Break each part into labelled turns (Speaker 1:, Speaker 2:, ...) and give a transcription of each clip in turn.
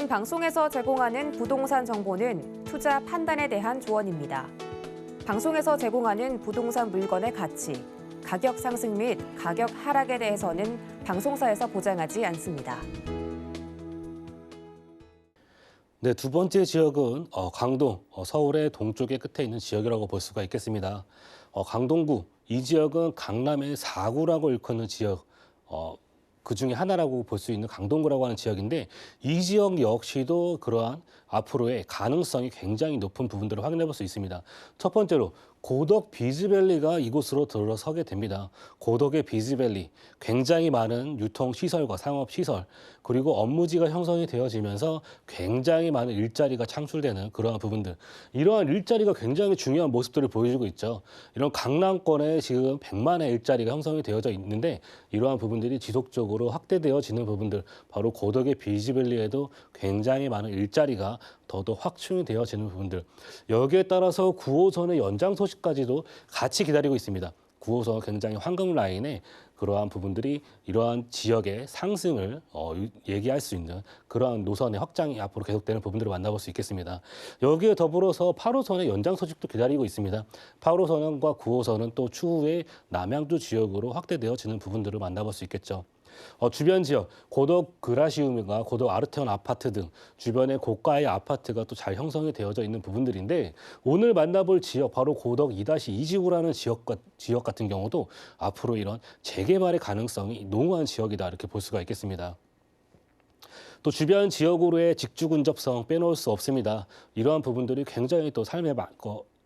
Speaker 1: 본 방송에서 제공하는 부동산 정보는 투자 판단에 대한 조언입니다. 방송에서 제공하는 부동산 물건의 가치, 가격 상승 및 가격 하락에 대해서는 방송사에서 보장하지 않습니다.
Speaker 2: 네, 두 번째 지역은 강동, 서울의 동쪽의 끝에 있는 지역이라고 볼 수가 있겠습니다. 강동구, 이 지역은 강남의 4구라고 일컫는 지역, 그 중에 하나라고 볼 수 있는 강동구라고 하는 지역인데, 이 지역 역시도 그러한 앞으로의 가능성이 굉장히 높은 부분들을 확인해 볼 수 있습니다. 첫 번째로 고덕 비즈밸리가 이곳으로 들어서게 됩니다. 고덕의 비즈밸리, 굉장히 많은 유통시설과 상업시설, 그리고 업무지가 형성이 되어지면서 굉장히 많은 일자리가 창출되는 그러한 부분들. 이러한 일자리가 굉장히 중요한 모습들을 보여주고 있죠. 이런 강남권에 지금 100만의 일자리가 형성이 되어져 있는데, 이러한 부분들이 지속적으로 확대되어지는 부분들, 바로 고덕의 비즈밸리에도 굉장히 많은 일자리가 더더욱 확충이 되어지는 부분들. 여기에 따라서 9호선의 연장 소식까지도 같이 기다리고 있습니다. 9호선 굉장히 황금 라인에 그러한 부분들이 이러한 지역의 상승을 얘기할 수 있는 그러한 노선의 확장이 앞으로 계속되는 부분들을 만나볼 수 있겠습니다. 여기에 더불어서 8호선의 연장 소식도 기다리고 있습니다. 8호선과 9호선은 또 추후에 남양주 지역으로 확대되어지는 부분들을 만나볼 수 있겠죠. 주변 지역, 고덕 그라시움과 고덕 아르테온 아파트 등 주변에 고가의 아파트가 또 잘 형성이 되어져 있는 부분들인데, 오늘 만나볼 지역, 바로 고덕 2-2지구라는 지역 같은 경우도 앞으로 이런 재개발의 가능성이 농후한 지역이다, 이렇게 볼 수가 있겠습니다. 또 주변 지역으로의 직주 근접성 빼놓을 수 없습니다. 이러한 부분들이 굉장히 또 삶에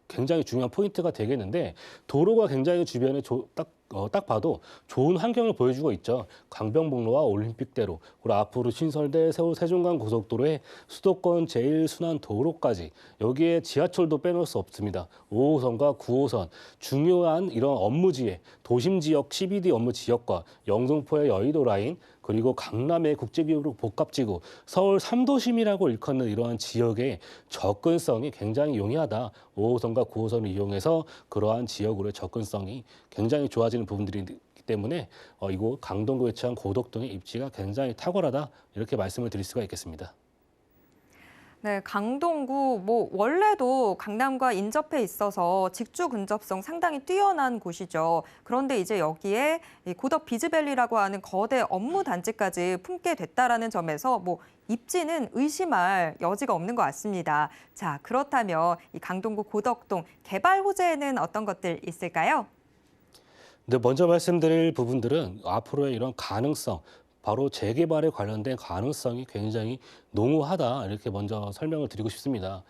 Speaker 2: 굉장히 중요한 포인트가 되겠는데, 도로가 굉장히 주변에 딱 봐도 좋은 환경을 보여주고 있죠. 강변북로와 올림픽대로, 그리고 앞으로 신설될 서울 세종간 고속도로의 수도권 제1순환도로까지, 여기에 지하철도 빼놓을 수 없습니다. 5호선과 9호선, 중요한 이런 업무지에 도심지역 CBD 업무지역과 영등포의 여의도 라인, 그리고 강남의 국제기후 복합지구, 서울 3도심이라고 일컫는 이러한 지역의 접근성이 굉장히 용이하다. 5호선과 9호선을 이용해서 그러한 지역으로의 접근성이 굉장히 좋아지는 부분들이기 때문에 이곳 강동구에 위치한 고덕 등의 입지가 굉장히 탁월하다, 이렇게 말씀을 드릴 수가 있겠습니다.
Speaker 3: 네, 강동구 원래도 강남과 인접해 있어서 직주 근접성 상당히 뛰어난 곳이죠. 그런데 이제 여기에 이 고덕 비즈밸리라고 하는 거대 업무 단지까지 품게 됐다라는 점에서 입지는 의심할 여지가 없는 것 같습니다. 자, 그렇다면 이 강동구 고덕동 개발 호재에는 어떤 것들 있을까요?
Speaker 2: 근데 먼저 말씀드릴 부분들은 앞으로의 이런 가능성, 바로 재개발에 관련된 가능성이 굉장히 농후하다, 이렇게 먼저 설명을 드리고 싶습니다.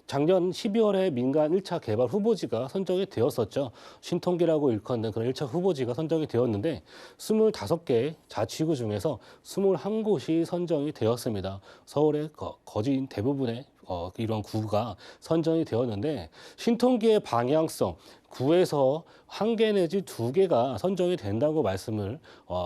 Speaker 2: 작년 12월에 민간 1차 개발 후보지가 선정이 되었었죠. 신통기라고 일컫는 그런 1차 후보지가 선정이 되었는데, 25개 자치구 중에서 21곳이 선정이 되었습니다. 서울의 거진 대부분의 이런 구가 선정이 되었는데, 신통기의 방향성, 구에서 1개 내지 2개가 선정이 된다고 말씀을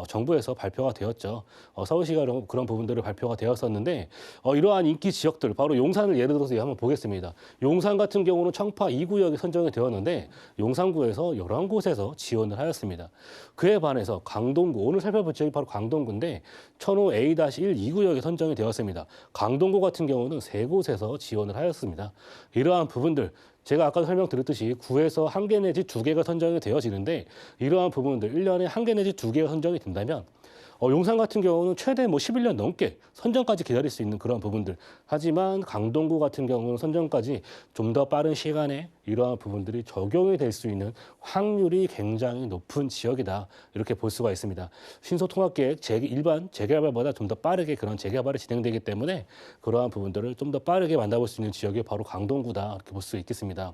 Speaker 2: 정부에서 발표가 되었죠. 서울시가 그런 부분들을 발표가 되었었는데, 이러한 인기 지역들, 바로 용산을 예를 들어서 한번 보겠습니다. 용산 같은 경우는 청파 2구역이 선정이 되었는데, 용산구에서 11곳에서 지원을 하였습니다. 그에 반해서 강동구, 오늘 살펴볼 지역이 바로 강동구인데, 천호 A-1 2구역이 선정이 되었습니다. 강동구 같은 경우는 3곳에서 지원을 하였습니다. 이러한 부분들, 제가 아까 설명드렸듯이 구에서 1개 내지 2개가 선정이 되어지는데, 이러한 부분들 1년에 1개 내지 2개가 선정이 된다면, 용산 같은 경우는 최대 11년 넘게 선정까지 기다릴 수 있는 그런 부분들. 하지만 강동구 같은 경우는 선정까지 좀 더 빠른 시간에 이러한 부분들이 적용이 될 수 있는 확률이 굉장히 높은 지역이다, 이렇게 볼 수가 있습니다. 신소통합계획 일반 재개발보다 좀 더 빠르게 그런 재개발이 진행되기 때문에 그러한 부분들을 좀 더 빠르게 만나볼 수 있는 지역이 바로 강동구다, 이렇게 볼 수 있겠습니다.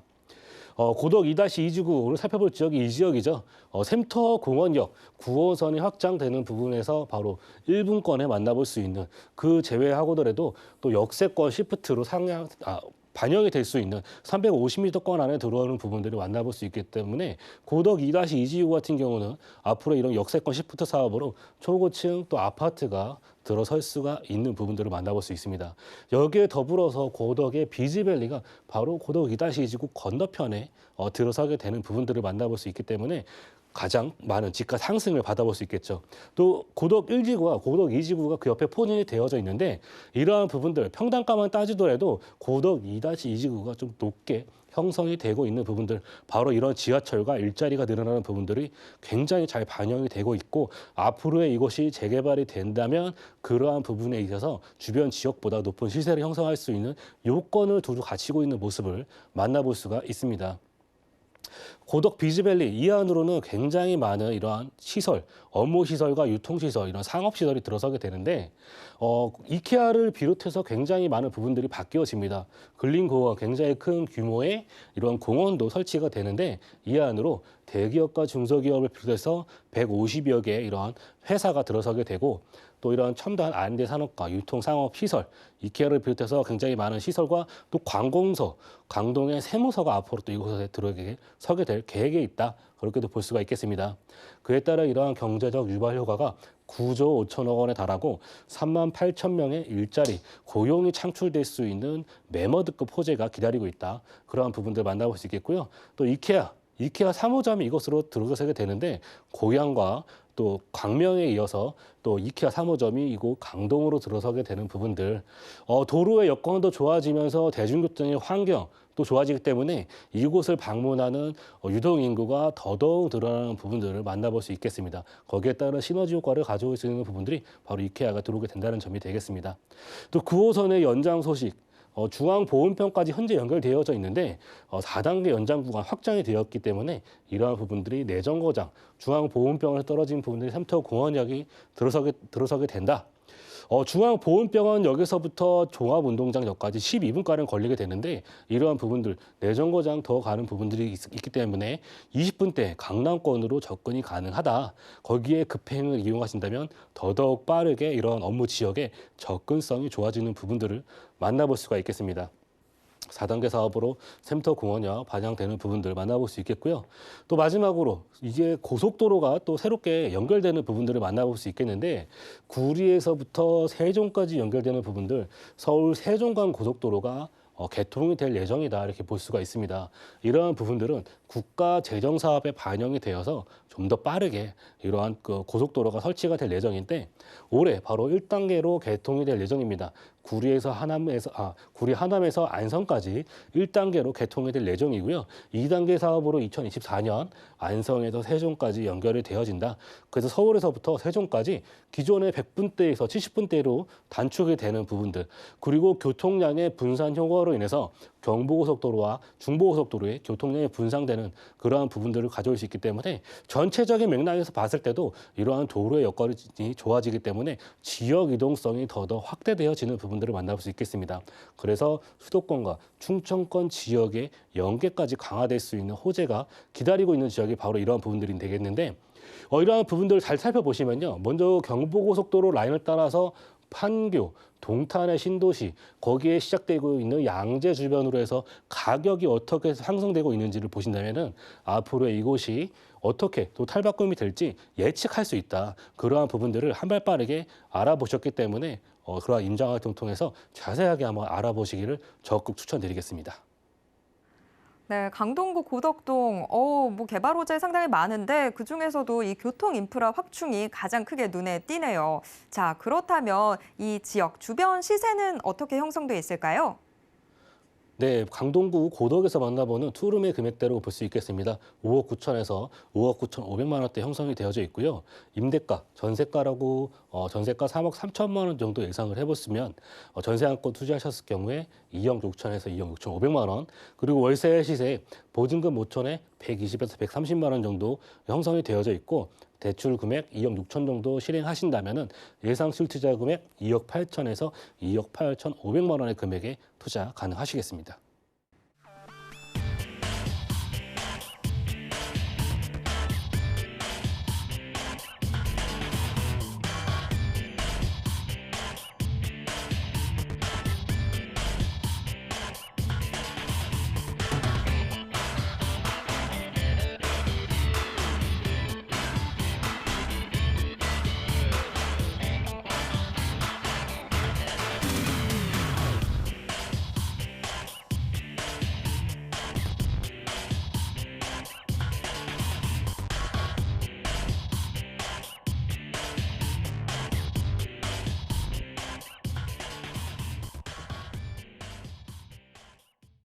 Speaker 2: 고덕 2-2지구, 오늘 살펴볼 지역이 이 지역이죠. 샘터공원역 9호선이 확장되는 부분에서 바로 1분권에 만나볼 수 있는, 그 제외하고더라도 또 역세권 시프트로 반영이 될 수 있는 350m권 안에 들어오는 부분들을 만나볼 수 있기 때문에, 고덕 2-2지구 같은 경우는 앞으로 이런 역세권 시프트 사업으로 초고층 또 아파트가 들어설 수가 있는 부분들을 만나볼 수 있습니다. 여기에 더불어서 고덕의 비즈밸리가 바로 고덕 2-2지구 건너편에 들어서게 되는 부분들을 만나볼 수 있기 때문에, 가장 많은 집가 상승을 받아볼 수 있겠죠. 또 고덕 1지구와 고덕 2지구가 그 옆에 포진이 되어져 있는데 이러한 부분들 평당가만 따지더라도 고덕 2-2지구가 좀 높게 형성이 되고 있는 부분들, 바로 이런 지하철과 일자리가 늘어나는 부분들이 굉장히 잘 반영이 되고 있고, 앞으로의 이것이 재개발이 된다면 그러한 부분에 있어서 주변 지역보다 높은 시세를 형성할 수 있는 요건을 두루 갖추고 있는 모습을 만나볼 수가 있습니다. 고덕 비즈밸리 이 안으로는 굉장히 많은 이러한 시설, 업무 시설과 유통 시설, 이런 상업 시설이 들어서게 되는데 이케아를 비롯해서 굉장히 많은 부분들이 바뀌어집니다. 근린공원, 굉장히 큰 규모의 이런 공원도 설치가 되는데 이 안으로 대기업과 중소기업을 비롯해서 150여 개의 이러한 회사가 들어서게 되고, 또 이런 첨단 R&D 산업과 유통 상업 시설, 이케아를 비롯해서 굉장히 많은 시설과 또 관공서, 강동의 세무서가 앞으로 또 이곳에 들어서게 될 계획에 있다. 그렇게도 볼 수가 있겠습니다. 그에 따라 이러한 경제적 유발 효과가 9조 5천억 원에 달하고 3만 8천 명의 일자리, 고용이 창출될 수 있는 매머드급 호재가 기다리고 있다. 그러한 부분들 만나볼 수 있겠고요. 또 이케아 3호점이 이곳으로 들어서게 되는데, 고양과 또 광명에 이어서 또 이케아 3호점이 이곳 강동으로 들어서게 되는 부분들, 도로의 여건도 좋아지면서 대중교통의 환경 또 좋아지기 때문에 이곳을 방문하는 유동 인구가 더더욱 늘어나는 부분들을 만나볼 수 있겠습니다. 거기에 따른 시너지 효과를 가져올 수 있는 부분들이 바로 이케아가 들어오게 된다는 점이 되겠습니다. 또 9호선의 연장 소식, 중앙보훈평까지 현재 연결되어져 있는데 4단계 연장 구간 확장이 되었기 때문에 이러한 부분들이 내정거장, 중앙보훈병원에서 떨어진 부분들이 샘터공원역이 들어서게 된다. 중앙보훈병원역에서부터 종합운동장역까지 12분가량 걸리게 되는데, 이러한 부분들, 내정거장 더 가는 부분들이 있기 때문에 20분대 강남권으로 접근이 가능하다. 거기에 급행을 이용하신다면 더더욱 빠르게 이런 업무 지역의 접근성이 좋아지는 부분들을 만나볼 수가 있겠습니다. 4단계 사업으로 샘터공원역 반영되는 부분들 만나볼 수 있겠고요. 또 마지막으로 이제 고속도로가 또 새롭게 연결되는 부분들을 만나볼 수 있겠는데, 구리에서부터 세종까지 연결되는 부분들, 서울 세종간 고속도로가 개통이 될 예정이다, 이렇게 볼 수가 있습니다. 이러한 부분들은 국가 재정 사업에 반영이 되어서 좀 더 빠르게 이러한 고속도로가 설치가 될 예정인데, 올해 바로 1단계로 개통이 될 예정입니다. 구리 하남에서 안성까지 1단계로 개통이 될 예정이고요. 2단계 사업으로 2024년 안성에서 세종까지 연결이 되어진다. 그래서 서울에서부터 세종까지 기존의 100분대에서 70분대로 단축이 되는 부분들, 그리고 교통량의 분산 효과로 인해서 경부고속도로와 중부고속도로의 교통량이 분산되는 그러한 부분들을 가져올 수 있기 때문에 전체적인 맥락에서 봤을 때도 이러한 도로의 여건이 좋아지기 때문에 지역 이동성이 더더 확대되어지는 부분들을 만나볼 수 있겠습니다. 그래서 수도권과 충청권 지역의 연계까지 강화될 수 있는 호재가 기다리고 있는 지역이 바로 이러한 부분들이 되겠는데, 이러한 부분들을 잘 살펴보시면요. 먼저 경부고속도로 라인을 따라서 판교, 동탄의 신도시, 거기에 시작되고 있는 양재 주변으로 해서 가격이 어떻게 상승되고 있는지를 보신다면은 앞으로 이곳이 어떻게 또 탈바꿈이 될지 예측할 수 있다. 그러한 부분들을 한 발 빠르게 알아보셨기 때문에 그러한 임장 활동 통해서 자세하게 한번 알아보시기를 적극 추천드리겠습니다.
Speaker 3: 네, 강동구 고덕동, 뭐 개발 호재 상당히 많은데 그중에서도 이 교통 인프라 확충이 가장 크게 눈에 띄네요. 자, 그렇다면 이 지역 주변 시세는 어떻게 형성돼 있을까요?
Speaker 2: 네, 강동구 고덕에서 만나보는 투룸의 금액대로 볼 수 있겠습니다. 5억 9천에서 5억 9천 5백만 원대 형성이 되어져 있고요. 임대가, 전세가라고 전세가 3억 3천만 원 정도 예상을 해봤으면 전세 한 건 투자하셨을 경우에 2억 6천에서 2억 6천 5백만 원, 그리고 월세 시세 보증금 5천에 120에서 130만 원 정도 형성이 되어져 있고, 대출 금액 2억 6천 정도 실행하신다면 예상 실투자 금액 2억 8천에서 2억 8천 5백만 원의 금액에 투자 가능하시겠습니다.